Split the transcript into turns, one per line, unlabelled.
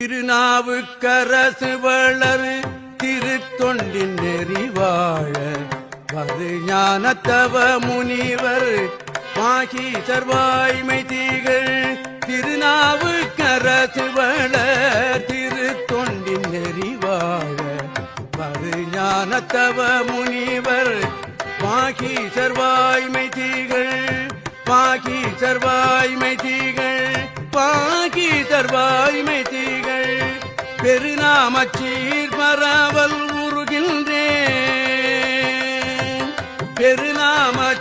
திருநாவுக்கரசு வளரு திருத்தொண்டின் நெறிவாழ வது ஞானத்தவ முனிவர் மாகீசர் வாய்மை தீகள். திருநாவுக்கரசு வளர் திருத்தொண்டின் நெறிவாழ வது ஞானத்தவ முனிவர் மாகீசர் வாய்மை தீகள். மாகீசர் வாய்மை தீகள். பாகீசர் வாய்மை தீகள். பெருநாமச்சீர் பரவல் உருகின்றேன். பெருநாம